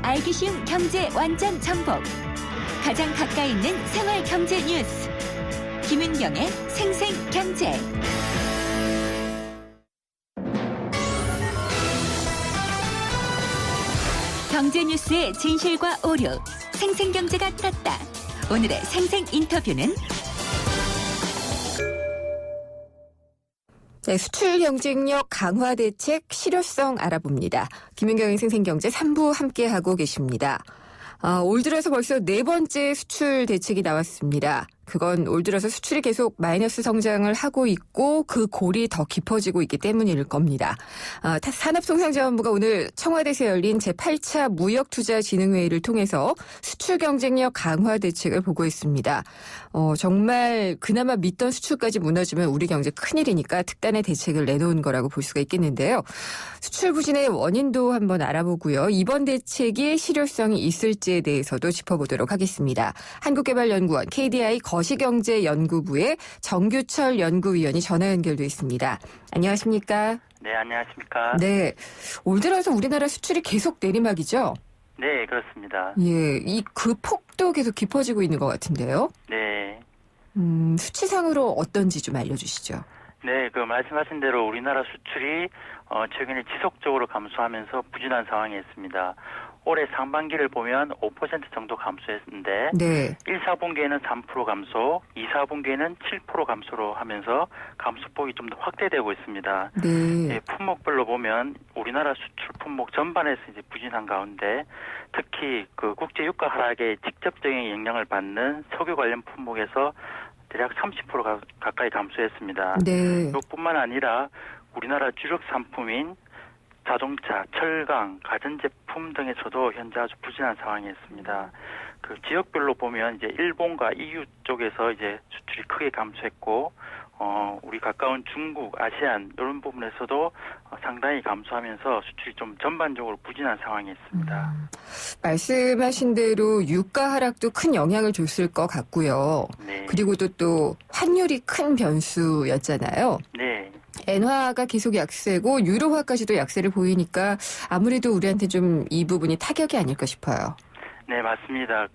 알기 쉬운 경제 완전 정복. 가장 가까이 있는 생활 경제 뉴스. 김은경의 생생경제. 경제 뉴스의 진실과 오류. 생생경제가 떴다. 오늘의 생생 인터뷰는 네, 수출 경쟁력 강화 대책 실효성 알아봅니다. 김은경의 생생경제 3부 함께하고 계십니다. 올 들어서 벌써 네 번째 수출 대책이 나왔습니다. 그건 올 들어서 수출이 계속 마이너스 성장을 하고 있고 그 골이 더 깊어지고 있기 때문일 겁니다. 산업통상자원부가 오늘 청와대에서 열린 제8차 무역투자진흥회의를 통해서 수출 경쟁력 강화 대책을 보고했습니다. 정말 그나마 믿던 수출까지 무너지면 우리 경제 큰일이니까 특단의 대책을 내놓은 거라고 볼 수가 있겠는데요. 수출 부진의 원인도 한번 알아보고요. 이번 대책이 실효성이 있을지에 대해서도 짚어보도록 하겠습니다. 한국개발연구원 KDI 거시경제연구부의 정규철 연구위원이 전화 연결돼 있습니다. 안녕하십니까? 네, 안녕하십니까? 네, 올 들어서 우리나라 수출이 계속 내리막이죠? 네, 그렇습니다. 예, 그 폭도 계속 깊어지고 있는 것 같은데요? 네. 수치상으로 어떤지 좀 알려주시죠. 네, 말씀하신 대로 우리나라 수출이 최근에 지속적으로 감소하면서 부진한 상황에 있습니다. 올해 상반기를 보면 5% 정도 감소했는데 네. 1, 4분기에는 3% 감소, 2, 4분기에는 7% 감소로 하면서 감소폭이 좀 더 확대되고 있습니다. 네. 예, 품목별로 보면 우리나라 수출 품목 전반에서 이제 부진한 가운데 특히 국제 유가 하락에 직접적인 영향을 받는 석유 관련 품목에서 대략 30% 가까이 감소했습니다. 네. 이것뿐만 아니라 우리나라 주력 상품인 자동차, 철강, 가전제품 등에서도 현재 아주 부진한 상황에 있습니다. 지역별로 보면 이제 일본과 EU 쪽에서 이제 수출이 크게 감소했고, 우리 가까운 중국, 아시안 이런 부분에서도 상당히 감소하면서 수출이 좀 전반적으로 부진한 상황에 있습니다. 말씀하신 대로 유가 하락도 큰 영향을 줬을 것 같고요. 네. 그리고 또 환율이 큰 변수였잖아요. 네. 엔화가 계속 약세고 유로화까지도 약세를 보이니까 아무래도 우리한테 좀 이 부분이 타격이 아닐까 싶어요. 네, 맞습니다.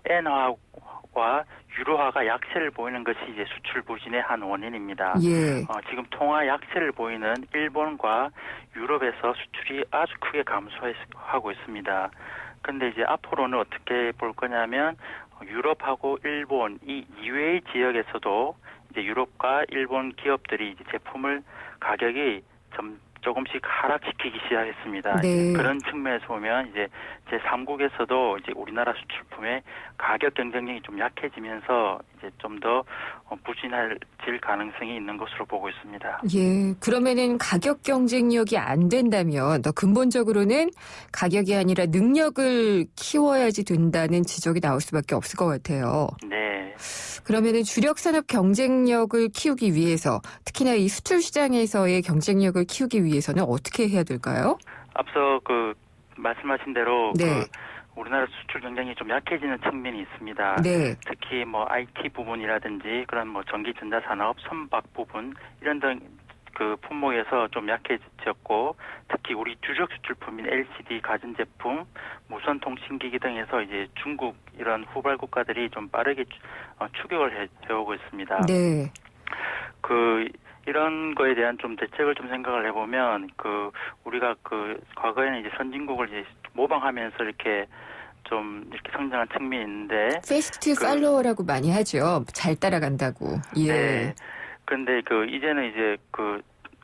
엔화와 유로화가 약세를 보이는 것이 이제 수출 부진의 한 원인입니다. 예. 지금 통화 약세를 보이는 일본과 유럽에서 수출이 아주 크게 감소하고 있습니다. 근데 이제 앞으로는 어떻게 볼 거냐면 유럽하고 일본 이 이외의 지역에서도 이제 유럽과 일본 기업들이 이제 제품을 가격이 조금씩 하락시키기 시작했습니다. 네. 그런 측면에서 보면 이제 제3국에서도 이제 우리나라 수출품의 가격 경쟁력이 좀 약해지면서 이제 좀 더 부진해질 가능성이 있는 것으로 보고 있습니다. 예. 그러면은 가격 경쟁력이 안 된다면 더 근본적으로는 가격이 아니라 능력을 키워야지 된다는 지적이 나올 수밖에 없을 것 같아요. 네. 그러면은 주력 산업 경쟁력을 키우기 위해서 특히나 이 수출 시장에서의 경쟁력을 키우기 위해서는 어떻게 해야 될까요? 앞서 말씀하신 대로 네. 우리나라 수출 경쟁이 좀 약해지는 측면이 있습니다. 네. 특히 IT 부분이라든지 그런 전기 전자산업, 선박 부분 이런 등 품목에서 좀 약해졌고 특히 우리 주력 수출품인 LCD 가전제품, 무선 통신기기 등에서 이제 중국 이런 후발 국가들이 좀 빠르게 추격을 해오고 있습니다. 네. 이런 거에 대한 좀 대책을 좀 생각을 해보면 우리가 과거에는 이제 선진국을 이제 모방하면서 이렇게 성장한 측면이 있는데 패스트 팔로워라고 많이 하죠. 잘 따라간다고. 예. 네. 근데 이제는 이제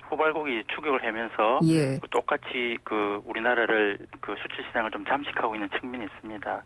후발국이 추격을 하면서 예. 똑같이 우리나라를 수출 시장을 좀 잠식하고 있는 측면이 있습니다.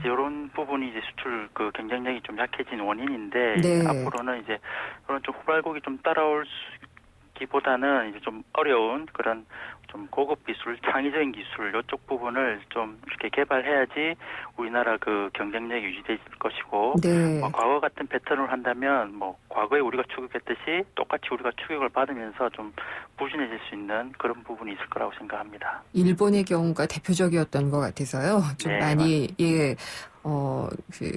이런 부분이 이제 수출 경쟁력이 좀 약해진 원인인데 네. 앞으로는 이제 그런 좀 후발국이 좀 따라올기보다는 이제 좀 어려운 그런 좀 고급 기술, 창의적인 기술 이쪽 부분을 좀 이렇게 개발해야지 우리나라 경쟁력이 유지될 것이고 네. 과거 같은 패턴을 한다면 과거에 우리가 추격했듯이 똑같이 우리가 추격을 받으면서 좀 부진해질 수 있는 그런 부분이 있을 거라고 생각합니다. 일본의 경우가 대표적이었던 것 같아서요. 좀 네, 많이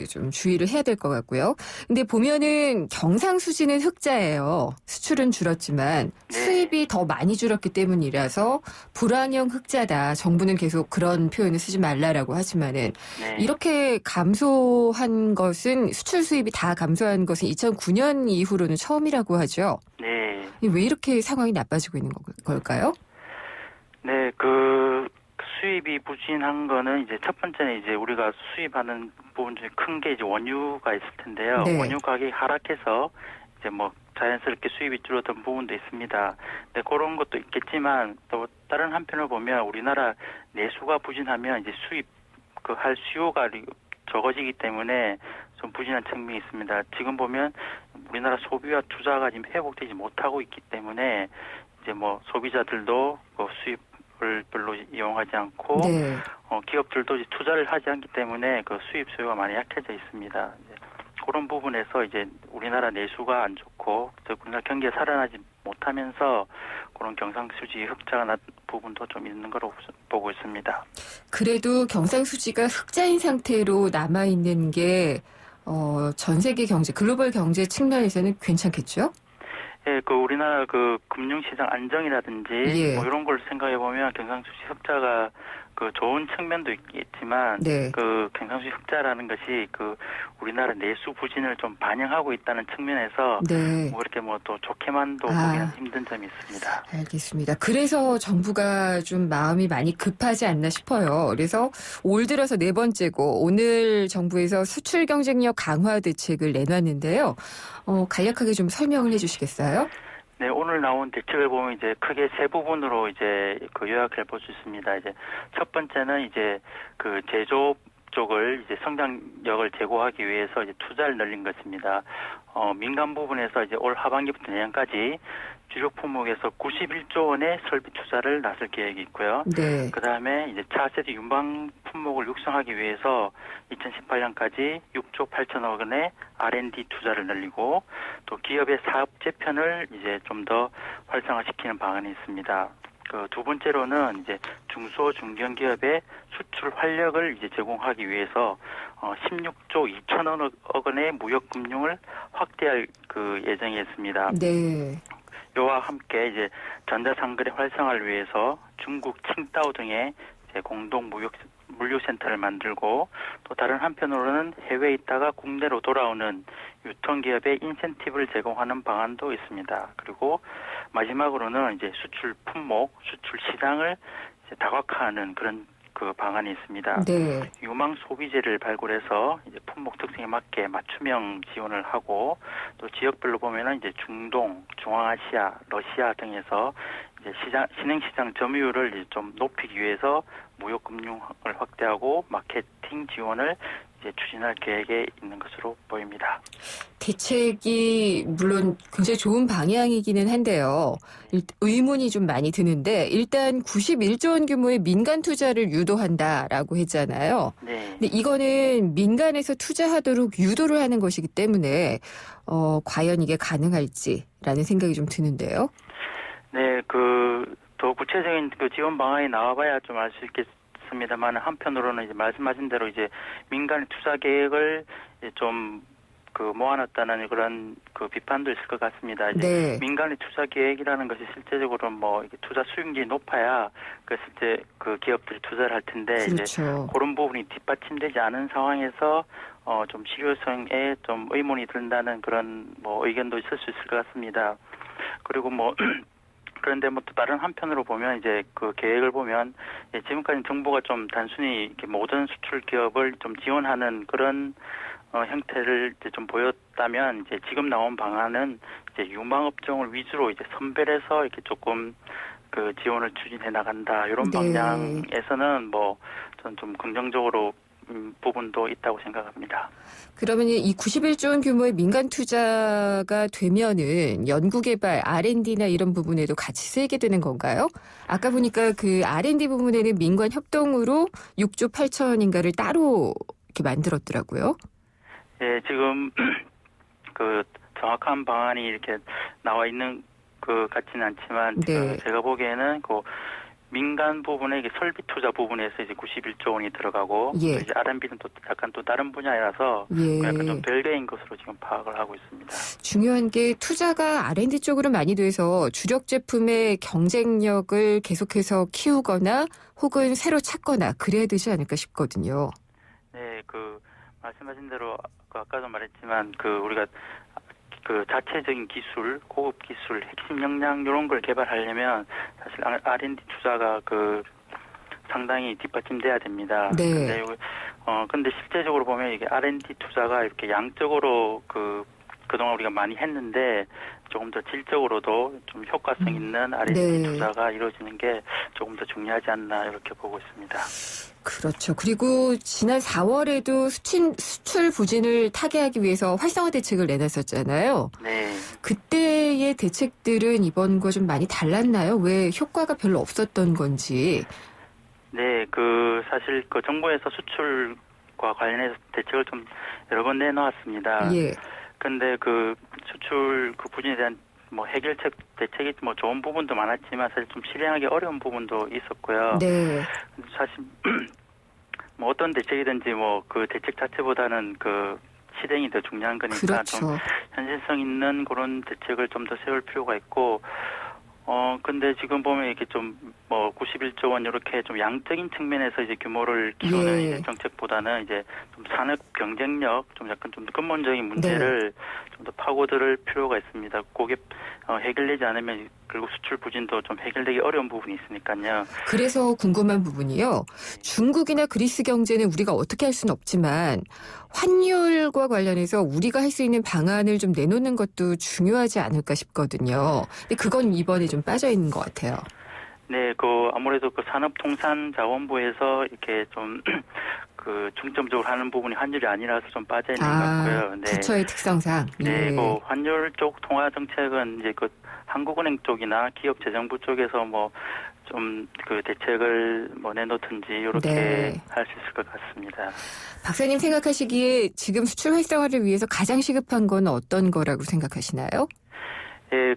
좀 주의를 해야 될 것 같고요. 근데 보면은 경상수지는 흑자예요. 수출은 줄었지만 네. 수입이 더 많이 줄었기 때문이라서 불황형 흑자다. 정부는 계속 그런 표현을 쓰지 말라라고 하지만은 네. 이렇게 감소한 것은 수출 수입이 다 감소한 것은 2009년 이후로는 처음이라고 하죠. 네. 왜 이렇게 상황이 나빠지고 있는 걸까요? 네, 그 수입이 부진한 거는 이제 첫 번째는 이제 우리가 수입하는 부분 중에 큰 게 이제 원유가 있을 텐데요. 네. 원유 가격이 하락해서 이제 뭐 자연스럽게 수입이 줄어든 부분도 있습니다. 네, 그런 것도 있겠지만 또 다른 한편으로 보면 우리나라 내수가 부진하면 이제 수입 그 할 수요가 적어지기 때문에 좀 부진한 측면이 있습니다. 지금 보면 우리나라 소비와 투자가 지금 회복되지 못하고 있기 때문에 이제 뭐 소비자들도 그 수입을 별로 이용하지 않고 네. 기업들도 이제 투자를 하지 않기 때문에 그 수입 수요가 많이 약해져 있습니다. 이제 그런 부분에서 이제 우리나라 내수가 안 좋고 우리나라 경기가 살아나지 못하면서 그런 경상수지 흑자가 난 부분도 좀 있는 거로 보고 있습니다. 그래도 경상수지가 흑자인 상태로 남아있는 게 전 세계 경제, 글로벌 경제 측면에서는 괜찮겠죠? 예, 그 우리나라 그 금융시장 안정이라든지 예. 뭐 이런 걸 생각해 보면 경상수지 흑자가 그 좋은 측면도 있겠지만 네. 그 경상수지 흑자라는 것이 그 우리나라 내수 부진을 좀 반영하고 있다는 측면에서 네. 뭐 이렇게 뭐 또 좋게만도 보기는 힘든 점이 있습니다. 알겠습니다. 그래서 정부가 좀 마음이 많이 급하지 않나 싶어요. 그래서 올 들어서 네 번째고 오늘 정부에서 수출 경쟁력 강화 대책을 내놨는데요. 간략하게 좀 설명을 해주시겠어요? 네, 오늘 나온 대책을 보면 이제 크게 세 부분으로 이제 그 요약해 볼 수 있습니다. 이제 첫 번째는 이제 그 제조업 쪽을 이제 성장력을 제고하기 위해서 이제 투자를 늘린 것입니다. 민간 부분에서 이제 올 하반기부터 내년까지 주력 품목에서 91조 원의 설비 투자를 나설 계획이 있고요. 네. 그 다음에 이제 차세대 유망 품목을 육성하기 위해서 2018년까지 6조 8천억 원의 R&D 투자를 늘리고 또 기업의 사업 재편을 이제 좀 더 활성화시키는 방안이 있습니다. 그 두 번째로는 이제 중소 중견기업의 수출 활력을 이제 제공하기 위해서 16조 2천억 원의 무역 금융을 확대할 그 예정이 있습니다. 네. 이와 함께 이제 전자상거래 활성화를 위해서 중국 칭다오 등의 이제 공동 물류센터를 만들고 또 다른 한편으로는 해외에 있다가 국내로 돌아오는 유통기업에 인센티브를 제공하는 방안도 있습니다. 그리고 마지막으로는 이제 수출 품목, 수출 시장을 이제 다각화하는 그런 그 방안이 있습니다. 네. 유망 소비재를 발굴해서 이제 품목 특성에 맞게 맞춤형 지원을 하고 또 지역별로 보면은 이제 중동, 중앙아시아, 러시아 등에서 이제 신흥시장 점유율을 이제 좀 높이기 위해서 무역금융을 확대하고 마케팅 지원을 이제 추진할 계획에 있는 것으로 보입니다. 대책이 물론 굉장히 좋은 방향이기는 한데요. 의문이 좀 많이 드는데 일단 91조 원 규모의 민간 투자를 유도한다라고 했잖아요. 네. 근데 이거는 민간에서 투자하도록 유도를 하는 것이기 때문에 과연 이게 가능할지라는 생각이 좀 드는데요. 네, 더 구체적인 그 지원 방안이 나와봐야 좀 알 수 있겠습니다만 한편으로는 이제 말씀하신 대로 이제 민간의 투자 계획을 이제 좀 모아놨다는 그런 그 비판도 있을 것 같습니다. 이제 네. 민간의 투자 계획이라는 것이 실제적으로 뭐 이게 투자 수익률이 높아야 그 실제 그 기업들이 투자를 할 텐데 그렇죠. 이제 그런 부분이 뒷받침되지 않은 상황에서 좀 실효성에 좀 의문이 든다는 그런 뭐 의견도 있을 수 있을 것 같습니다. 그리고 그런데 또 다른 한편으로 보면 이제 그 계획을 보면 지금까지 정부가 좀 단순히 이렇게 모든 수출 기업을 좀 지원하는 그런 형태를 이제 좀 보였다면 이제 지금 나온 방안은 이제 유망 업종을 위주로 이제 선별해서 이렇게 조금 그 지원을 추진해 나간다 이런 네. 방향에서는 저는 좀 긍정적으로 부분도 있다고 생각합니다. 그러면 이 91조 원 규모의 민간 투자가 되면은 연구개발, R&D나 이런 부분에도 같이 쓰이게 되는 건가요? 아까 보니까 그 R&D 부분에는 민간 협동으로 6조 8천인가를 따로 이렇게 만들었더라고요. 예, 지금 그 정확한 방안이 이렇게 나와 있는 것 같지는 않지만 네. 제가 보기에는 그 민간 부분의 이게 설비 투자 부분에서 이제 91조 원이 들어가고 예. 또 이제 R&B는 또 약간 또 다른 분야라서 예. 약간 좀 별개인 것으로 지금 파악을 하고 있습니다. 중요한 게 투자가 R&D 쪽으로 많이 돼서 주력 제품의 경쟁력을 계속해서 키우거나 혹은 새로 찾거나 그래야 되지 않을까 싶거든요. 네, 그 말씀하신 대로 아까도 말했지만 그 우리가 그 자체적인 기술, 고급 기술, 핵심 역량 이런 걸 개발하려면 사실 R&D 투자가 그 상당히 뒷받침돼야 됩니다. 네. 근데 실제적으로 보면 이게 R&D 투자가 이렇게 양적으로 그동안 우리가 많이 했는데 조금 더 질적으로도 좀 효과성 있는 R&D 네. 투자가 이루어지는 게 조금 더 중요하지 않나 이렇게 보고 있습니다. 그렇죠. 그리고 지난 4월에도 수출 부진을 타개하기 위해서 활성화 대책을 내놨었잖아요. 네. 그때의 대책들은 이번과 좀 많이 달랐나요? 왜 효과가 별로 없었던 건지. 네, 그 사실 그 정부에서 수출과 관련해서 대책을 좀 여러 번 내놓았습니다. 예. 근데 그 수출 그 부진에 대한 뭐 해결책 대책이 뭐 좋은 부분도 많았지만 사실 좀 실행하기 어려운 부분도 있었고요. 네. 사실 뭐 어떤 대책이든지 뭐 그 대책 자체보다는 그 실행이 더 중요한 거니까 좀 그렇죠. 현실성 있는 그런 대책을 좀 더 세울 필요가 있고 근데 지금 보면 이렇게 좀 뭐 91조 원 이렇게 좀 양적인 측면에서 이제 규모를 키우는 예. 이제 정책보다는 이제 좀 산업 경쟁력 좀 약간 좀 근본적인 문제를 좀 더 파고들 필요가 있습니다. 그게 해결되지 않으면 결국 수출 부진도 좀 해결되기 어려운 부분이 있으니까요. 그래서 궁금한 부분이요. 중국이나 그리스 경제는 우리가 어떻게 할 수는 없지만 환율과 관련해서 우리가 할 수 있는 방안을 좀 내놓는 것도 중요하지 않을까 싶거든요. 근데 그건 이번에 좀 빠져 있는 것 같아요. 네, 아무래도 그 산업통상자원부에서 이렇게 좀 그 중점적으로 하는 부분이 환율이 아니라서 좀 빠져 있는 것 같고요. 네. 부처의 특성상. 네, 예. 그 환율 쪽 통화 정책은 이제 그 한국은행 쪽이나 기업재정부 쪽에서 뭐 좀 그 대책을 뭐 내놓든지 이렇게 네. 할 수 있을 것 같습니다. 박사님 생각하시기에 지금 수출 활성화를 위해서 가장 시급한 건 어떤 거라고 생각하시나요? 예,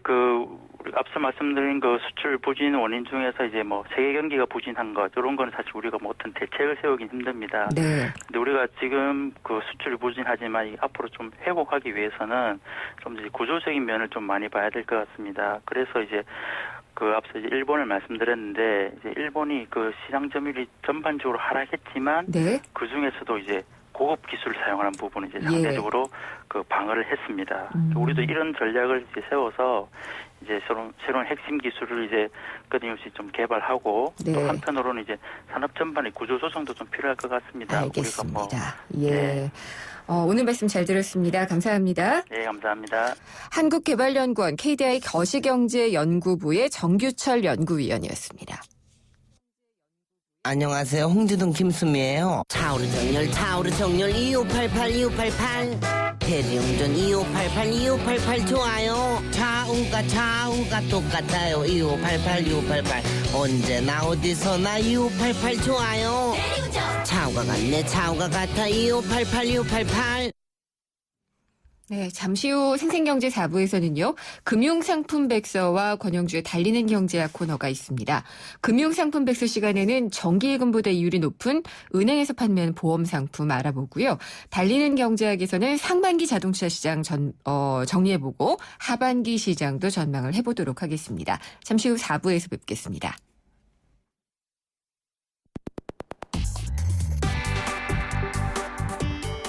우리 앞서 말씀드린 그 수출 부진 원인 중에서 이제 뭐 세계 경기가 부진한 것 이런 거는 사실 우리가 뭐 어떤 대책을 세우긴 힘듭니다. 네. 근데 우리가 지금 그 수출 부진하지만 앞으로 좀 회복하기 위해서는 좀 이제 구조적인 면을 좀 많이 봐야 될 것 같습니다. 그래서 이제 앞서 이제 일본을 말씀드렸는데 이제 일본이 그 시장 점유율이 전반적으로 하락했지만 네. 그 중에서도 이제 고급 기술을 사용하는 부분은 이제 상대적으로 그 방어를 했습니다. 우리도 이런 전략을 이제 세워서 이제 새로운 핵심 기술을 이제 끊임없이 좀 개발하고 네. 또 한편으로는 이제 산업 전반의 구조 조정도 좀 필요할 것 같습니다. 알겠습니다. 예. 네. 오늘 말씀 잘 들었습니다. 감사합니다. 네, 감사합니다. 한국개발연구원 KDI 거시경제연구부의 정규철 연구위원이었습니다. 안녕하세요. 홍주동 김수미예요. 차오르 정렬 2588 대리운전 2588 좋아요. 차운가 똑같아요. 2588 언제나 어디서나 2588 좋아요. 차우가 같네 차우가 같아 2588 네, 잠시 후 생생경제 4부에서는요. 금융상품백서와 권영주의 달리는 경제학 코너가 있습니다. 금융상품백서 시간에는 정기예금보다 이율이 높은 은행에서 판매하는 보험상품 알아보고요. 달리는 경제학에서는 상반기 자동차 시장 정리해보고 하반기 시장도 전망을 해보도록 하겠습니다. 잠시 후 4부에서 뵙겠습니다.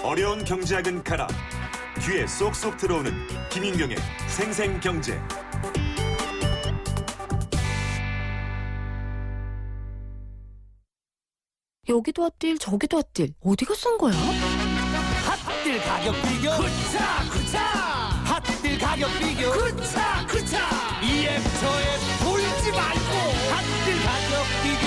어려운 경제학은 가라. 귀에 쏙쏙 들어오는 김인경의 생생경제. 여기도 핫딜 저기도 핫딜 어디가 싼 거야? 핫딜 가격 비교 쿠차 핫딜 가격 비교 쿠차 EF 저에 돌지 말고 핫딜 가격 비교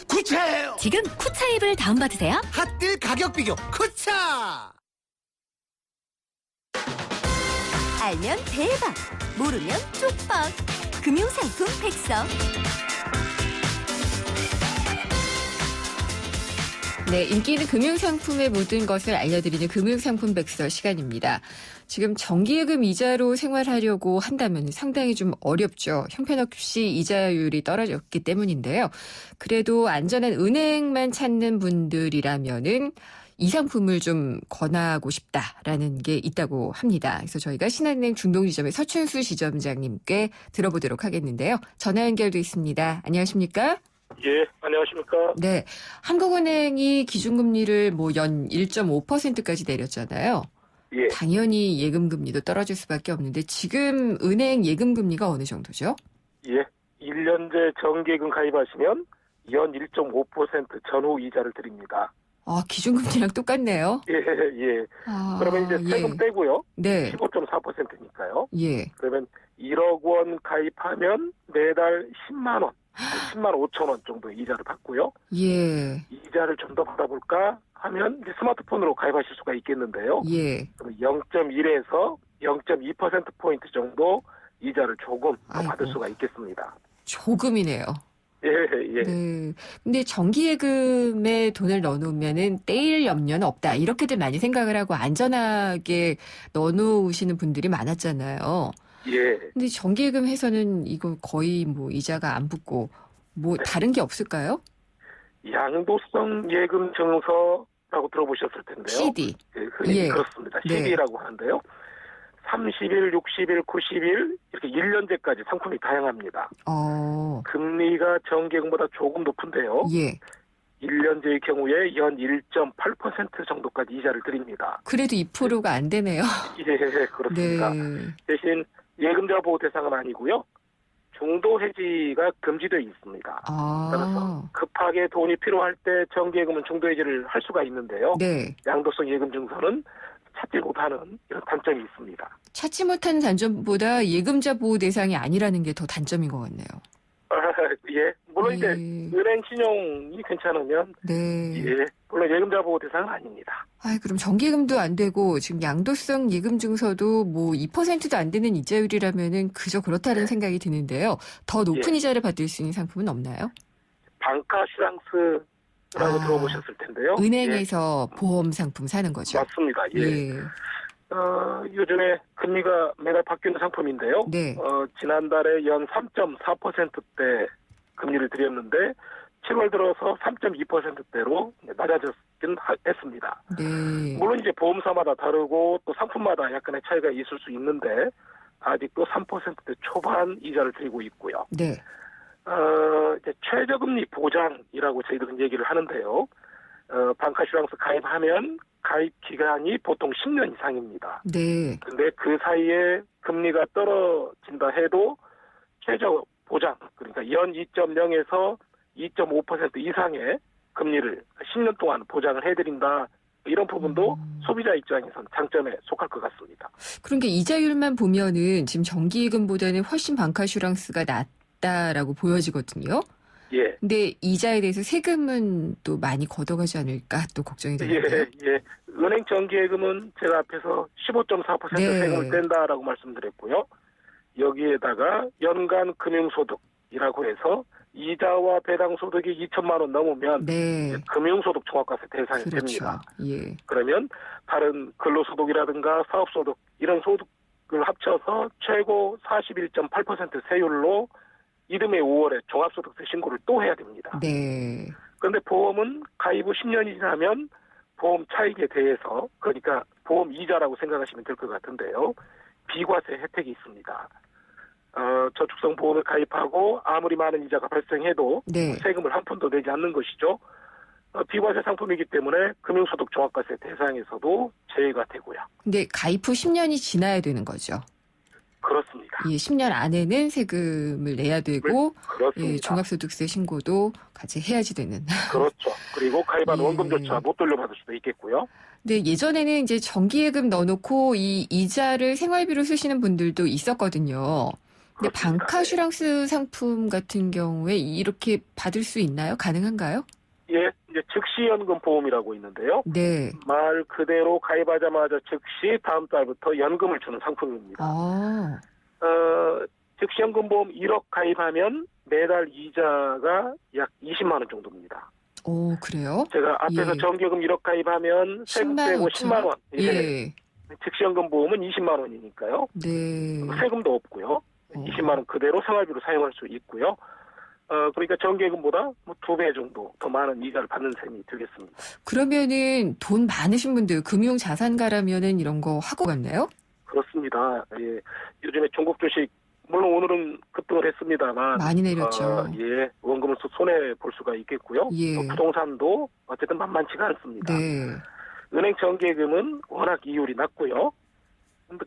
쿠차예요. 지금 쿠차 앱을 다운받으세요. 핫딜 가격 비교 쿠차. 알면 대박, 모르면 쪽박. 금융상품 백서. 네, 인기 있는 금융상품의 모든 것을 알려드리는 금융상품 백서 시간입니다. 지금 정기예금 이자로 생활하려고 한다면 상당히 좀 어렵죠. 형편없이 이자율이 떨어졌기 때문인데요. 그래도 안전한 은행만 찾는 분들이라면은 이 상품을 좀 권하고 싶다라는 게 있다고 합니다. 그래서 저희가 신한은행 중동지점의 서춘수 지점장님께 들어보도록 하겠는데요. 전화 연결돼 있습니다. 안녕하십니까? 예, 안녕하십니까. 네. 한국은행이 기준금리를 뭐 연 1.5%까지 내렸잖아요. 예, 당연히 예금금리도 떨어질 수밖에 없는데 지금 은행 예금금리가 어느 정도죠? 예. 1년제 정기예금 가입하시면 연 1.5% 전후 이자를 드립니다. 아, 기준금리랑 똑같네요. 예, 예. 아, 그러면 이제 세금 예. 떼고요. 네. 15.4%니까요. 예. 그러면 1억 원 가입하면 매달 10만 원, 10만 5천 원 정도 이자를 받고요. 예. 이자를 좀 더 받아볼까 하면 이제 스마트폰으로 가입하실 수가 있겠는데요. 예. 그럼 0.1에서 0.2%포인트 정도 이자를 조금 더 받을 아이고. 수가 있겠습니다. 조금이네요. 예, 예. 네. 근데 정기예금에 돈을 넣어놓으면은 떼일 염려는 없다. 이렇게들 많이 생각을 하고 안전하게 넣어놓으시는 분들이 많았잖아요. 예. 근데 정기예금 해서는 이거 거의 뭐 이자가 안 붙고 뭐 다른 게 없을까요? 양도성 예금 증서라고 들어보셨을 텐데요. CD. 예, 흔히 예. 그렇습니다. 네. CD라고 하는데요. 30일, 60일, 90일 이렇게 1년제까지 상품이 다양합니다. 금리가 정기예금보다 조금 높은데요. 예. 1년제의 경우에 연 1.8% 정도까지 이자를 드립니다. 그래도 2%가 안 되네요. 예, 그렇습니다. 네. 대신 예금자 보호 대상은 아니고요. 중도 해지가 금지되어 있습니다. 따라서 아. 급하게 돈이 필요할 때 정기예금은 중도 해지를 할 수가 있는데요. 네. 양도성 예금 증서는 찾지 못하는 이런 단점이 있습니다. 찾지 못하는 단점보다 예금자 보호 대상이 아니라는 게 더 단점인 것 같네요. 예, 물론 이제 예. 은행 신용이 괜찮으면 네. 예, 물론 예금자 보호 대상은 아닙니다. 아, 그럼 정기예금도 안 되고 지금 양도성 예금 증서도 뭐 2%도 안 되는 이자율이라면은 그저 그렇다는 생각이 드는데요. 더 높은 예. 이자를 받을 수 있는 상품은 없나요? 방카슈랑스라고 들어보셨을 텐데요. 은행에서 보험 상품 사는 예, 거죠. 맞습니다. 예. 예. 요즘에 금리가 매달 바뀌는 상품인데요. 네. 지난달에 연 3.4%대 금리를 드렸는데 7월 들어서 3.2%대로 낮아졌긴 했습니다. 네. 물론 이제 보험사마다 다르고 또 상품마다 약간의 차이가 있을 수 있는데 아직도 3%대 초반 이자를 드리고 있고요. 네. 이제 최저금리 보장이라고 저희들은 얘기를 하는데요. 방카슈랑스 가입하면 가입 기간이 보통 10년 이상입니다. 네. 근데 그 사이에 금리가 떨어진다 해도 최저 보장, 그러니까 연 2.0에서 2.5% 이상의 금리를 10년 동안 보장을 해드린다. 이런 부분도 소비자 입장에서는 장점에 속할 것 같습니다. 그러니까 이자율만 보면은 지금 정기예금보다는 훨씬 방카슈랑스가 낮다라고 보여지거든요. 예. 근데 이자에 대해서 세금은 또 많이 걷어가지 않을까 또 걱정이 되는데요. 예. 은행 정기예금은 제가 앞에서 15.4% 네. 세금을 뗀다라고 말씀드렸고요. 여기에다가 연간 금융소득이라고 해서 이자와 배당 소득이 2천만 원 넘으면 네. 금융소득 종합과세 대상이 그렇죠. 됩니다. 예. 그러면 다른 근로소득이라든가 사업소득 이런 소득을 합쳐서 최고 41.8% 세율로 이듬해 5월에 종합소득세 신고를 또 해야 됩니다. 네. 그런데 보험은 가입 후 10년이 지나면 보험 차익에 대해서 그러니까 보험 이자라고 생각하시면 될 것 같은데요. 비과세 혜택이 있습니다. 저축성 보험에 가입하고 아무리 많은 이자가 발생해도 네. 세금을 한 푼도 내지 않는 것이죠. 비과세 상품이기 때문에 금융소득 종합과세 대상에서도 제외가 되고요. 근데 가입 후 10년이 지나야 되는 거죠. 그렇습니다. 예, 10년 안에는 세금을 내야 되고 그렇습니다. 예, 종합소득세 신고도 같이 해야지 되는. 그렇죠. 그리고 가입한 예. 원금조차 못 돌려받을 수도 있겠고요. 근데 예전에는 이제 정기예금 넣어놓고 이 이자를 생활비로 쓰시는 분들도 있었거든요. 근데 그렇습니다. 방카슈랑스 상품 같은 경우에 이렇게 받을 수 있나요? 가능한가요? 예, 이제 즉시연금 보험이라고 있는데요. 네. 말 그대로 가입하자마자 즉시 다음 달부터 연금을 주는 상품입니다. 아, 즉시연금 보험 1억 가입하면 매달 이자가 약 20만 원 정도입니다. 오, 그래요? 제가 앞에서 예. 정기예금 1억 가입하면 세금 10만 빼고 5천? 10만 원. 예. 즉시연금 보험은 20만 원이니까요. 네. 세금도 없고요. 20만 원 그대로 생활비로 사용할 수 있고요. 그러니까 정기예금보다 뭐 2배 정도 더 많은 이자를 받는 셈이 되겠습니다. 그러면은 돈 많으신 분들, 금융 자산가라면은 이런 거 하고 갔나요? 그렇습니다. 예. 요즘에 종국 주식 물론 오늘은 급등을 했습니다만 많이 내렸죠. 예. 원금을 손해 볼 수가 있겠고요. 예. 또 부동산도 어쨌든 만만치가 않습니다. 네. 은행 정기예금은 워낙 이율이 낮고요.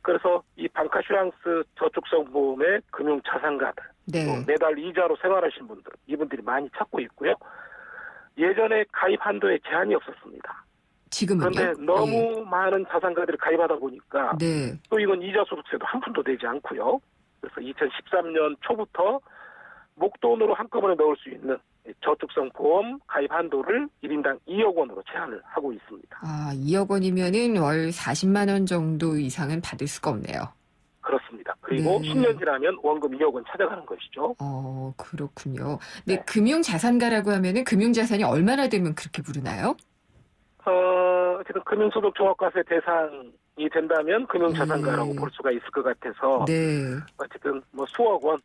그래서 이 방카슈랑스 저축성 보험의 금융 자산가들 네. 또 매달 이자로 생활하시는 분들 이분들이 많이 찾고 있고요. 예전에 가입 한도에 제한이 없었습니다. 지금은요? 그런데 너무 많은 자산가들이 가입하다 보니까 예. 네. 또 이건 이자 소득세도 한 푼도 내지 않고요. 그래서 2013년 초부터 목돈으로 한꺼번에 넣을 수 있는 저축성 보험 가입 한도를 1인당 2억 원으로 제한을 하고 있습니다. 아, 2억 원이면은 월 40만 원 정도 이상은 받을 수가 없네요. 그렇습니다. 그리고 네. 10년 지나면 원금 2억 원 찾아가는 것이죠. 그렇군요. 네, 금융 자산가라고 하면은 금융 자산이 얼마나 되면 그렇게 부르나요? 어쨌든 금융소득종합과세 대상이 된다면 금융자산가라고 볼 수가 있을 것 같아서 네. 어쨌든 뭐 수억 원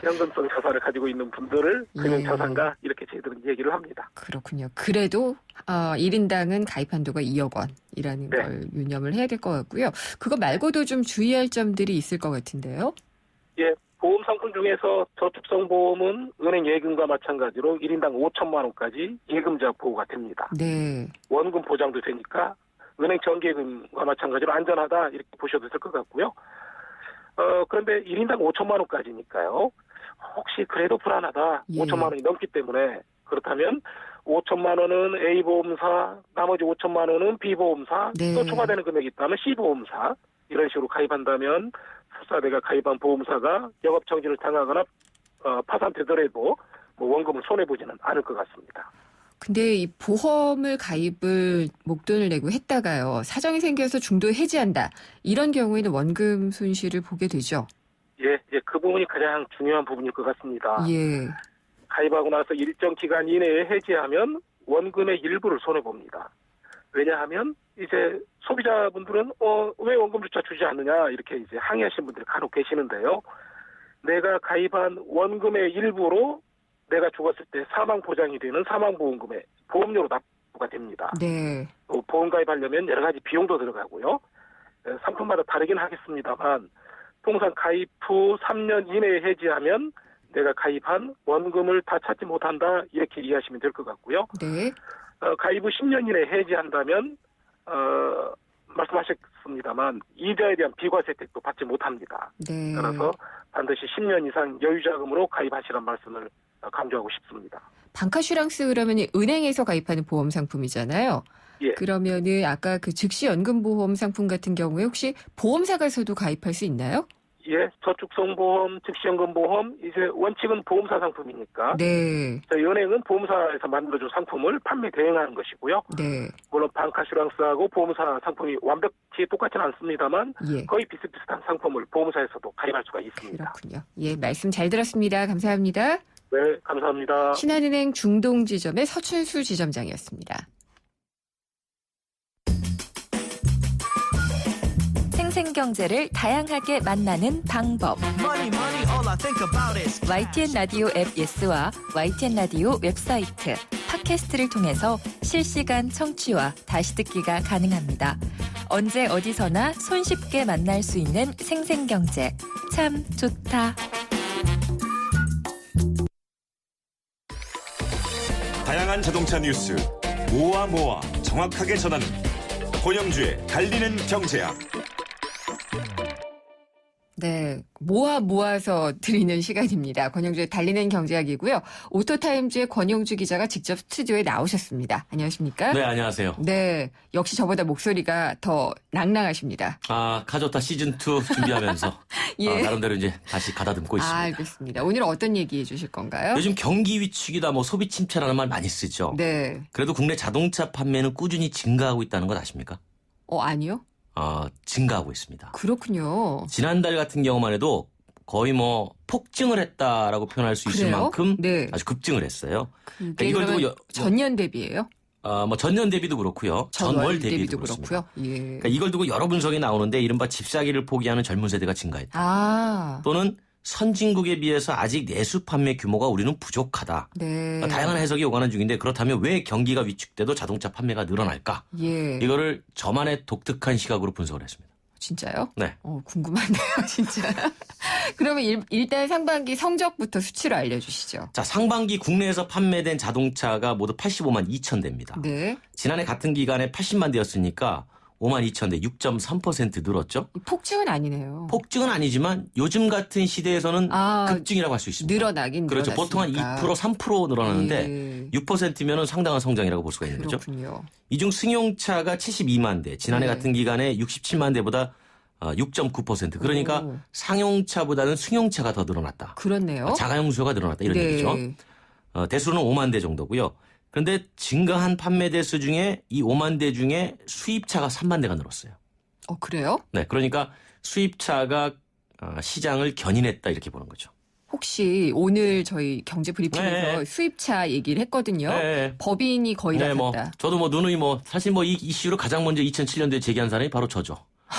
현금성 자산을 가지고 있는 분들을 예. 금융자산가 이렇게 저희들은 얘기를 합니다. 그렇군요. 그래도 1인당은 가입 한도가 2억 원이라는 네. 걸 유념을 해야 될 것 같고요. 그거 말고도 좀 주의할 점들이 있을 것 같은데요. 예, 보험 상품 중에서 저축성 보험은 은행 예금과 마찬가지로 1인당 5천만 원까지 예금자 보호가 됩니다. 네. 원금 보장도 되니까 은행 정기예금과 마찬가지로 안전하다 이렇게 보셔도 될 것 같고요. 그런데 1인당 5천만 원까지니까요. 혹시 그래도 불안하다. 예. 5천만 원이 넘기 때문에 그렇다면 5천만 원은 A보험사, 나머지 5천만 원은 B보험사, 네. 또 추가되는 금액이 있다면 C보험사 이런 식으로 가입한다면 설사 내가 가입한 보험사가 영업정지를 당하거나 파산되더라도 뭐 원금을 손해보지는 않을 것 같습니다. 근데 이 보험을 가입을 목돈을 내고 했다가요. 사정이 생겨서 중도 해지한다. 이런 경우에는 원금 손실을 보게 되죠. 예, 그 부분이 가장 중요한 부분일 것 같습니다. 예. 가입하고 나서 일정 기간 이내에 해지하면 원금의 일부를 손해봅니다. 왜냐하면 이제 소비자분들은 왜 원금조차 주지 않느냐 이렇게 이제 항의하시는 분들이 간혹 계시는데요. 내가 가입한 원금의 일부로 내가 죽었을 때 사망 보장이 되는 사망보험금에 보험료로 납부가 됩니다. 네. 보험 가입하려면 여러 가지 비용도 들어가고요. 상품마다 다르긴 하겠습니다만 통상 가입 후 3년 이내에 해지하면 내가 가입한 원금을 다 찾지 못한다 이렇게 이해하시면 될 것 같고요. 네. 가입 후 10년 이내에 해지한다면 말씀하셨습니다만 이자에 대한 비과세 혜택도 받지 못합니다. 네. 따라서 반드시 10년 이상 여유자금으로 가입하시란 말씀을 강조하고 싶습니다. 방카슈랑스 그러면 은행에서 가입하는 보험 상품이잖아요. 예. 그러면은 아까 그 즉시 연금보험 상품 같은 경우에 혹시 보험사가서도 가입할 수 있나요? 예, 저축성보험, 즉시연금보험 이제 원칙은 보험사 상품이니까 네. 저희 은행은 보험사에서 만들어준 상품을 판매 대행하는 것이고요. 네. 물론 방카슈랑스하고 보험사 상품이 완벽히 똑같지는 않습니다만 예. 거의 비슷비슷한 상품을 보험사에서도 가입할 수가 있습니다. 그렇군요. 예, 말씀 잘 들었습니다. 감사합니다. 네, 감사합니다. 신한은행 중동지점의 서춘수 지점장이었습니다. 생생경제를 다양하게 만나는 방법. YTN 라디오 앱 예스와 YTN 라디오 웹사이트, 팟캐스트를 통해서 실시간 청취와 다시 듣기가 가능합니다. 언제 어디서나 손쉽게 만날 수 있는 생생경제. 참 좋다. 다양한 자동차 뉴스 모아 정확하게 전하는 권영주의 달리는 경제학. 네, 모아서 드리는 시간입니다. 권영주의 달리는 경제학이고요. 오토타임즈의 권영주 기자가 직접 스튜디오에 나오셨습니다. 안녕하십니까? 네, 안녕하세요. 네, 역시 저보다 목소리가 더 낭낭하십니다. 카조타 시즌2 준비하면서 예. 나름대로 이제 다시 가다듬고 있습니다. 알겠습니다. 오늘 어떤 얘기해 주실 건가요? 요즘 경기 위축이다, 소비 침체라는 말 많이 쓰죠. 네. 그래도 국내 자동차 판매는 꾸준히 증가하고 있다는 것 아십니까? 아니요. 증가하고 있습니다. 그렇군요. 지난달 같은 경우만 해도 거의 뭐 폭증을 했다라고 표현할 수 있을 그래요? 만큼 네. 아주 급증을 했어요. 그게 이걸 그러면 두고 전년 대비예요? 뭐 전년 대비도 그렇고요. 전월 대비도 그렇습니다. 그렇고요. 예. 그러니까 이걸 두고 여러 분석이 나오는데 이른바 집사기를 포기하는 젊은 세대가 증가했다. 아, 또는 선진국에 비해서 아직 내수 판매 규모가 우리는 부족하다. 네. 다양한 해석이 오가는 중인데 그렇다면 왜 경기가 위축돼도 자동차 판매가 늘어날까? 예. 이거를 저만의 독특한 시각으로 분석을 했습니다. 진짜요? 네. 궁금하네요, 진짜. 그러면 일단 상반기 성적부터 수치로 알려주시죠. 자, 상반기 국내에서 판매된 자동차가 모두 85만 2천 대입니다. 네. 지난해 같은 기간에 80만 대였으니까 5만 2천 대, 6.3% 늘었죠. 폭증은 아니네요. 폭증은 아니지만 요즘 같은 시대에서는 급증이라고 할 수 있습니다. 늘어나긴 그렇죠. 늘어났으니까. 보통 한 2%, 3% 늘어나는데 6%면은 상당한 성장이라고 볼 수가 있는 거죠. 그렇군요. 이 중 승용차가 72만 대, 지난해 네. 같은 기간에 67만 대보다 6.9%. 그러니까 오. 상용차보다는 승용차가 더 늘어났다. 그렇네요. 자가용 수요가 늘어났다 이런 네. 얘기죠. 대수는 5만 대 정도고요. 그런데 증가한 판매 대수 중에 이 5만 대 중에 수입차가 3만 대가 늘었어요. 그래요? 네, 그러니까 수입차가 시장을 견인했다 이렇게 보는 거죠. 혹시 오늘 저희 경제 브리핑에서 네. 수입차 얘기를 했거든요. 네. 법인이 거의 다 네, 샀다. 저도 누누이 사실 이 이슈를 가장 먼저 2007년도에 제기한 사람이 바로 저죠.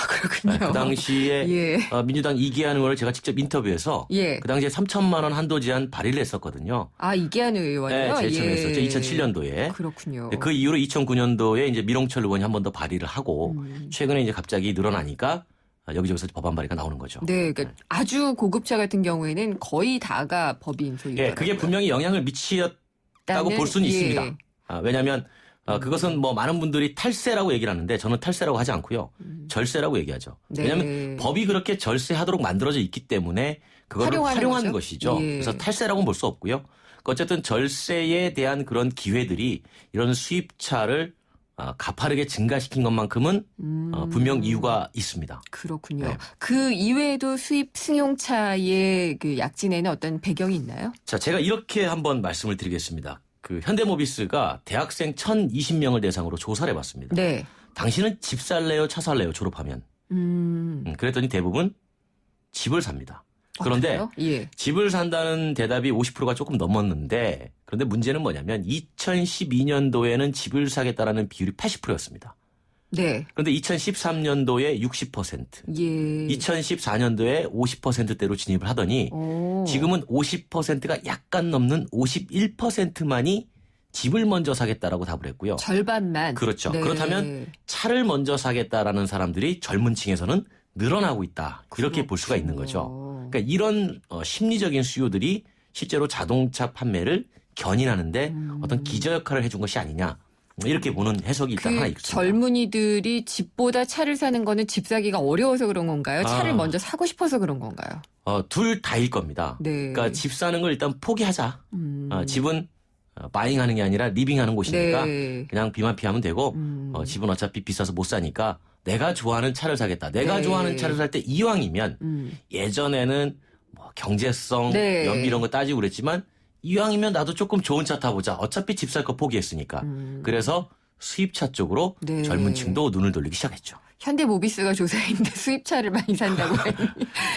그렇군요. 그 당시에 예. 민주당 이기한 의원을 제가 직접 인터뷰해서 예. 그 당시에 3천만 원 한도 제한 발의를 했었거든요. 이기한 의원이요? 네, 제일 처음에 했었죠. 2007년도에. 그렇군요. 그 이후로 2009년도에 이제 미롱철 의원이 한 번 더 발의를 하고 최근에 이제 갑자기 늘어나니까 여기저기서 법안 발의가 나오는 거죠. 네, 그러니까 아주 고급차 같은 경우에는 거의 다가 법인 소유더라고요. 예, 그게 분명히 영향을 미치었다고 볼 수는 있습니다. 왜냐하면 그것은 많은 분들이 탈세라고 얘기를 하는데 저는 탈세라고 하지 않고요. 절세라고 얘기하죠. 네. 왜냐하면 법이 그렇게 절세하도록 만들어져 있기 때문에 그걸 활용한 것이죠. 예. 그래서 탈세라고는 볼 수 없고요. 어쨌든 절세에 대한 그런 기회들이 이런 수입차를 가파르게 증가시킨 것만큼은 분명 이유가 있습니다. 그렇군요. 네. 그 이외에도 수입 승용차의 그 약진에는 어떤 배경이 있나요? 자, 제가 이렇게 한번 말씀을 드리겠습니다. 그 현대모비스가 대학생 1,020명을 대상으로 조사를 해봤습니다. 네. 당신은 집 살래요, 차 살래요, 졸업하면? 그랬더니 대부분 집을 삽니다. 그런데 그래요? 예. 집을 산다는 대답이 50%가 조금 넘었는데 그런데 문제는 뭐냐면 2012년도에는 집을 사겠다라는 비율이 80%였습니다. 네. 그런데 2013년도에 60%, 예. 2014년도에 50%대로 진입을 하더니 오. 지금은 50%가 약간 넘는 51%만이 집을 먼저 사겠다라고 답을 했고요. 절반만. 그렇죠. 네. 그렇다면 차를 먼저 사겠다라는 사람들이 젊은 층에서는 늘어나고 있다. 이렇게 볼 수가 있는 거죠. 그러니까 이런 심리적인 수요들이 실제로 자동차 판매를 견인하는데 어떤 기저 역할을 해준 것이 아니냐. 이렇게 보는 해석이 일단 하나 있습니다. 젊은이들이 집보다 차를 사는 거는 집 사기가 어려워서 그런 건가요? 차를 먼저 사고 싶어서 그런 건가요? 둘 다일 겁니다. 네. 그러니까 집 사는 걸 일단 포기하자. 집은 바잉하는 게 아니라 리빙하는 곳이니까 네. 그냥 비만 피하면 되고 집은 어차피 비싸서 못 사니까 내가 좋아하는 차를 사겠다. 내가 네. 좋아하는 차를 살 때 이왕이면 예전에는 경제성, 네. 연비 이런 거 따지고 그랬지만 이왕이면 나도 조금 좋은 차 타보자. 어차피 집 살 거 포기했으니까. 그래서 수입차 쪽으로 네. 젊은 층도 눈을 돌리기 시작했죠. 현대모비스가 조사했는데 수입차를 많이 산다고 하니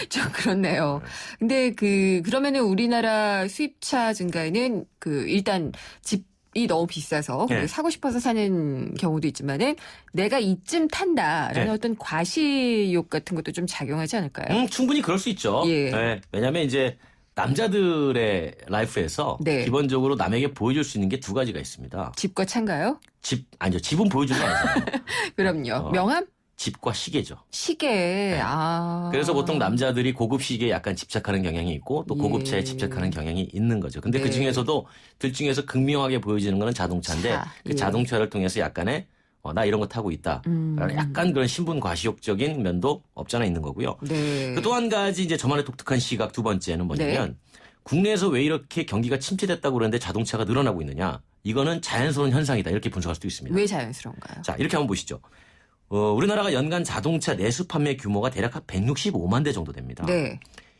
좀 그렇네요. 근데 그러면은 우리나라 수입차 증가에는 일단 집이 너무 비싸서 네. 사고 싶어서 사는 경우도 있지만은 내가 이쯤 탄다라는 네. 어떤 과시욕 같은 것도 좀 작용하지 않을까요? 충분히 그럴 수 있죠. 예. 네. 왜냐하면 이제 남자들의 라이프에서 네. 기본적으로 남에게 보여줄 수 있는 게 두 가지가 있습니다. 집과 차인가요? 아니죠. 집은 보여주는 게 아니잖아요. 그럼요. 명함? 집과 시계죠. 시계. 네. 그래서 보통 남 남자들이 고급 시계에 약간 집착하는 경향이 있고 또 고급차에 예. 집착하는 경향이 있는 거죠. 근데 네. 그 중에서도 둘 중에서 극명하게 보여지는 거는 자동차인데 차, 그 예. 자동차를 통해서 약간의 나 이런 거 타고 있다. 약간 그런 신분 과시욕적인 면도 없잖아 있는 거고요. 네. 그 또 한 가지 이제 저만의 독특한 시각 두 번째는 뭐냐면 국내에서 왜 이렇게 경기가 침체됐다고 그러는데 자동차가 늘어나고 있느냐. 이거는 자연스러운 현상이다. 이렇게 분석할 수도 있습니다. 왜 자연스러운가요? 자, 이렇게 한번 보시죠. 우리나라가 연간 자동차 내수 판매 규모가 대략 한 165만 대 정도 됩니다. 네.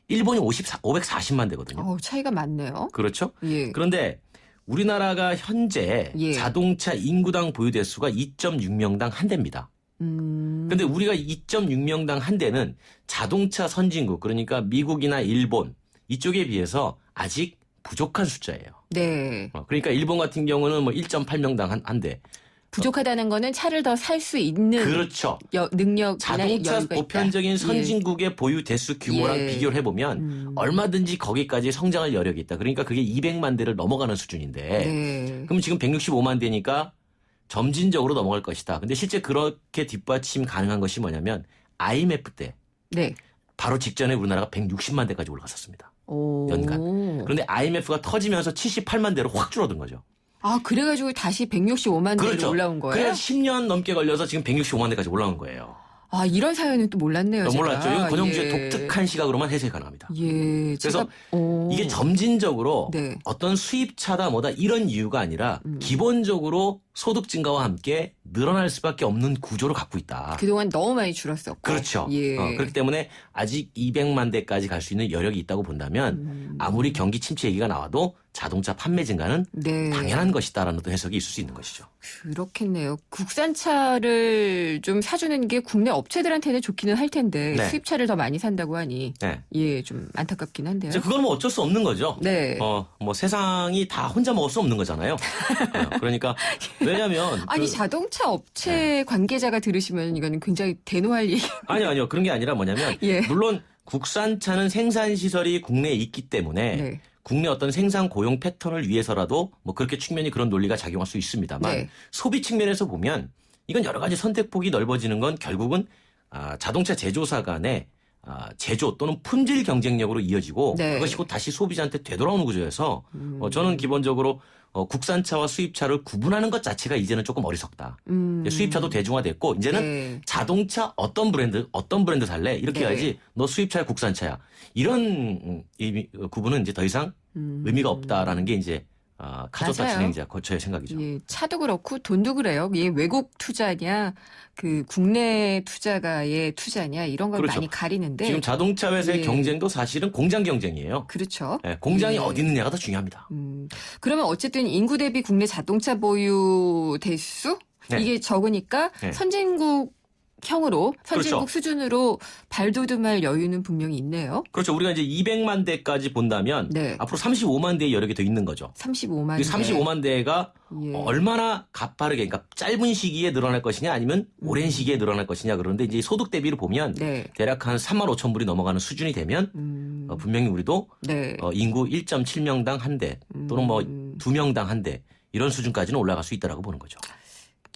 일본이 540만 대거든요. 차이가 많네요. 그렇죠? 예. 그런데 우리나라가 현재 예. 자동차 인구당 보유 대수가 2.6명당 한 대입니다. 근데 우리가 2.6명당 한 대는 자동차 선진국, 그러니까 미국이나 일본 이쪽에 비해서 아직 부족한 숫자예요. 네. 그러니까 일본 같은 경우는 뭐 1.8명당 한 대. 부족하다는 거는 차를 더 살 수 있는 그렇죠. 능력이나 자동차 여유가 있다. 보편적인 선진국의 보유 대수 규모랑 예. 비교를 해보면 얼마든지 거기까지 성장할 여력이 있다. 그러니까 그게 200만 대를 넘어가는 수준인데 네. 그럼 지금 165만 대니까 점진적으로 넘어갈 것이다. 근데 실제 그렇게 뒷받침 가능한 것이 뭐냐면 IMF 때 네. 바로 직전에 우리나라가 160만 대까지 올라갔었습니다. 오. 연간. 그런데 IMF가 터지면서 78만 대로 확 줄어든 거죠. 아, 그래가지고 다시 165만 대로 그렇죠. 올라온 거예요? 그래서 10년 넘게 걸려서 지금 165만 대까지 올라온 거예요. 아, 이런 사연은 또 몰랐네요. 제가. 몰랐죠. 이건 권영주의 예. 독특한 시각으로만 해석이 가능합니다. 예. 그래서 오. 이게 점진적으로 네. 어떤 수입차다 뭐다 이런 이유가 아니라 기본적으로 소득 증가와 함께 늘어날 수밖에 없는 구조를 갖고 있다. 그동안 너무 많이 줄었었고. 그렇죠. 예. 그렇기 때문에 아직 200만 대까지 갈 수 있는 여력이 있다고 본다면 아무리 경기 침체 얘기가 나와도 자동차 판매 증가는 네. 당연한 것이다라는 또 해석이 있을 수 있는 것이죠. 그렇겠네요. 국산차를 좀 사주는 게 국내 업체들한테는 좋기는 할 텐데 네. 수입차를 더 많이 산다고 하니 네. 예, 좀 안타깝긴 한데요. 이제 그건 뭐 어쩔 수 없는 거죠. 네. 뭐 세상이 다 혼자 먹을 수 없는 거잖아요. 그러니까 왜냐하면 아니 자동차 업체 관계자가 들으시면 이거는 굉장히 대노할 얘기. 아니요 그런 게 아니라 뭐냐면 예. 물론 국산차는 생산 시설이 국내에 있기 때문에 네. 국내 어떤 생산 고용 패턴을 위해서라도 뭐 그렇게 측면이 그런 논리가 작용할 수 있습니다만 네. 소비 측면에서 보면 이건 여러 가지 선택폭이 넓어지는 건 결국은 자동차 제조사 간의 제조 또는 품질 경쟁력으로 이어지고 네. 그것이 곧 다시 소비자한테 되돌아오는 구조여서 저는 기본적으로 국산차와 수입차를 구분하는 것 자체가 이제는 조금 어리석다. 이제 수입차도 대중화됐고 이제는 네. 자동차 어떤 브랜드 살래? 이렇게 네. 해야지 너 수입차야 국산차야. 이런 구분은 이제 더 이상 의미가 없다라는 게 이제 카조타 맞아요. 진행자 저의 생각이죠. 예, 차도 그렇고 돈도 그래요. 예, 외국 투자냐, 그 국내 투자가의 투자냐 이런 걸 그렇죠. 많이 가리는데 지금 자동차 회사의 예. 경쟁도 사실은 공장 경쟁이에요. 그렇죠. 예, 공장이 예. 어디 있느냐가 더 중요합니다. 그러면 어쨌든 인구 대비 국내 자동차 보유 대수 네. 이게 적으니까 네. 선진국형으로 선진국 그렇죠. 수준으로 발돋움할 여유는 분명히 있네요. 그렇죠. 우리가 이제 200만 대까지 본다면 네. 앞으로 35만 대의 여력이 더 있는 거죠. 35만 이 35만 대가 예. 얼마나 가파르게, 그러니까 짧은 시기에 늘어날 것이냐 아니면 오랜 시기에 늘어날 것이냐. 그런데 이제 소득 대비를 보면 네. 대략 한 3만 5천 불이 넘어가는 수준이 되면 분명히 우리도 네. 인구 1.7명당 한 대 또는 뭐 2명당 한 대 이런 수준까지는 올라갈 수 있다라고 보는 거죠.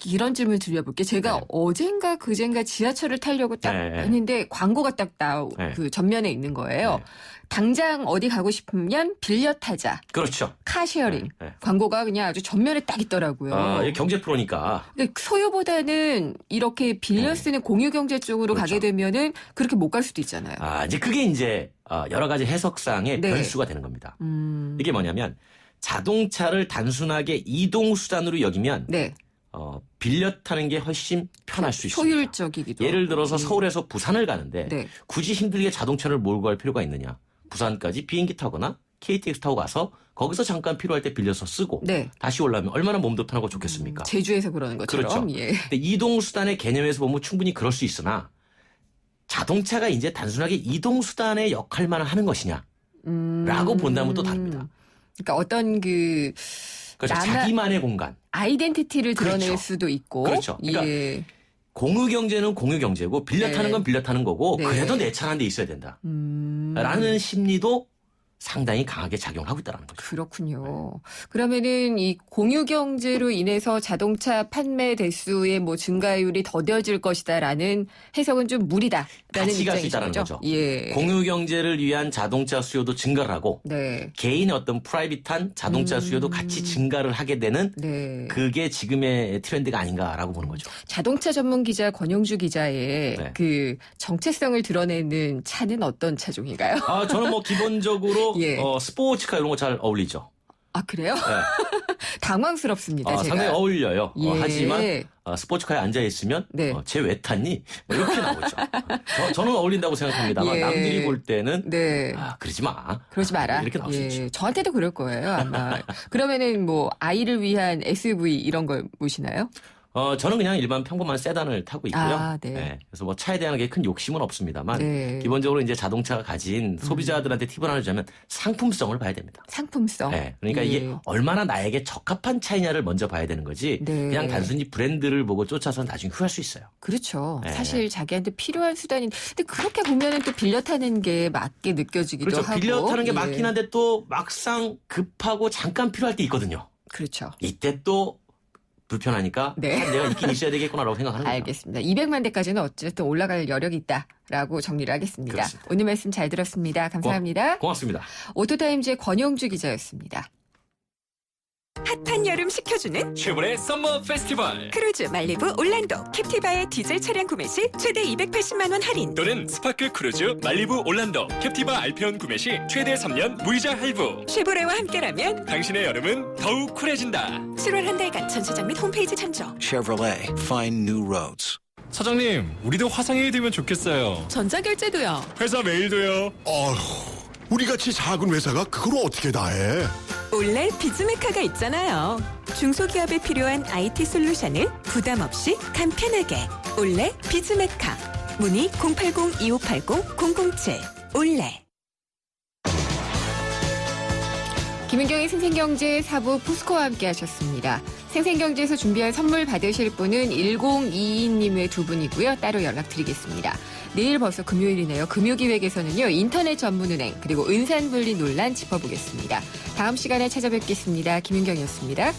이런 질문 드려볼게요. 제가 네. 어젠가 그젠가 지하철을 타려고 딱 네. 했는데 광고가 딱 네. 그 전면에 있는 거예요. 네. 당장 어디 가고 싶으면 빌려 타자. 그렇죠. 카쉐어링. 네. 네. 광고가 그냥 아주 전면에 딱 있더라고요. 이게 경제 프로니까. 근데 소유보다는 이렇게 빌려 쓰는 공유 경제 쪽으로 그렇죠. 가게 되면은 그렇게 못 갈 수도 있잖아요. 이제 그게 이제 여러 가지 해석상의 네. 변수가 되는 겁니다. 이게 뭐냐면 자동차를 단순하게 이동 수단으로 여기면 네. 빌려 타는 게 훨씬 편할 수 있습니다. 효율적이기도. 예를 들어서 예. 서울에서 부산을 가는데 네. 굳이 힘들게 자동차를 몰고 갈 필요가 있느냐. 부산까지 비행기 타거나 KTX 타고 가서 거기서 잠깐 필요할 때 빌려서 쓰고 네. 다시 올라오면 얼마나 몸도 편하고 좋겠습니까? 제주에서 그러는 것처럼. 그렇죠. 예. 근데 이동 수단의 개념에서 보면 충분히 그럴 수 있으나 자동차가 이제 단순하게 이동 수단의 역할만 하는 것이냐라고 본다면 또 다릅니다. 그러니까 어떤 그 그렇죠. 나나- 자기만의 공간. 아이덴티티를 드러낼 그렇죠. 수도 있고. 그렇죠. 그러니까 예. 공유 경제는 공유 경제고 빌려 타는 네. 건 빌려 타는 거고 네. 그래도 내 차는 데 있어야 된다. 라는 심리도 상당히 강하게 작용하고 있다는 거죠. 그렇군요. 그러면은 이 공유 경제로 인해서 자동차 판매 대수의 뭐 증가율이 더뎌질 것이다라는 해석은 좀 무리다라는 같이 갈 수 입장이신 있다는 거죠. 거죠. 예. 공유 경제를 위한 자동차 수요도 증가를 하고 네. 개인의 어떤 프라이빗한 자동차 수요도 같이 증가를 하게 되는 네. 그게 지금의 트렌드가 아닌가라고 보는 거죠. 자동차 전문 기자 권영주 기자의 네. 그 정체성을 드러내는 차는 어떤 차종인가요? 저는 뭐 기본적으로 예. 스포츠카 이런 거 잘 어울리죠. 아 그래요? 네. 당황스럽습니다. 제가. 상당히 어울려요. 예. 하지만 스포츠카에 앉아 있으면 네. 쟤 왜 탔니? 뭐 이렇게 나오죠. 저는 어울린다고 생각합니다만 예. 남들이 볼 때는 네. 그러지 마. 그러지 마라. 이렇게 나올 수 예, 있죠. 저한테도 그럴 거예요, 아마. 그러면은 뭐 아이를 위한 SUV 이런 걸 보시나요? 저는 그냥 일반 평범한 세단을 타고 있고요. 아, 네. 그래서 뭐 차에 대한 게 큰 욕심은 없습니다만 네. 기본적으로 이제 자동차가 가진 소비자들한테 팁을 하나 주자면 상품성을 봐야 됩니다. 상품성. 네. 그러니까 예. 이게 얼마나 나에게 적합한 차이냐를 먼저 봐야 되는 거지. 네. 그냥 단순히 브랜드를 보고 쫓아서는 나중에 후회할 수 있어요. 그렇죠. 네. 사실 자기한테 필요한 수단인. 근데 그렇게 보면은 또 빌려 타는 게 맞게 느껴지기도 그렇죠. 하고. 빌려 타는 게 예. 맞긴 한데 또 막상 급하고 잠깐 필요할 때 있거든요. 그렇죠. 이때 또 불편하니까 네. 내가 있긴 있어야 되겠구나라고 생각하는 거죠. 알겠습니다. 200만 대까지는 어쨌든 올라갈 여력이 있다라고 정리를 하겠습니다. 그렇습니다. 오늘 말씀 잘 들었습니다. 감사합니다. 고맙습니다. 오토타임즈의 권영주 기자였습니다. 핫한 여름 식혀주는 쉐보레 썸머 페스티벌 크루즈 말리부 올란도 캡티바의 디젤 차량 구매 시 최대 280만 원 할인. 또는 스파크 크루즈 말리부 올란도 캡티바 알페온 구매 시 최대 3년 무이자 할부. 쉐보레와 함께라면 당신의 여름은 더욱 쿨해진다. 7월 한 달간 전시장 및 홈페이지 참조. Chevrolet, find new roads. 사장님, 우리도 화상회의 되면 좋겠어요. 전자결제도요. 회사 메일도요. 어휴, 우리같이 작은 회사가 그걸 어떻게 다 해? 올레 비즈메카가 있잖아요. 중소기업에 필요한 IT 솔루션을 부담 없이 간편하게. 올레 비즈메카. 문의 080-2580-007. 올레. 김은경의 생생경제 4부 포스코와 함께 하셨습니다. 생생경제에서 준비한 선물 받으실 분은 1022님의 두 분이고요. 따로 연락드리겠습니다. 내일 벌써 금요일이네요. 금요기획에서는요. 인터넷 전문은행 그리고 은산분리 논란 짚어보겠습니다. 다음 시간에 찾아뵙겠습니다. 김은경이었습니다.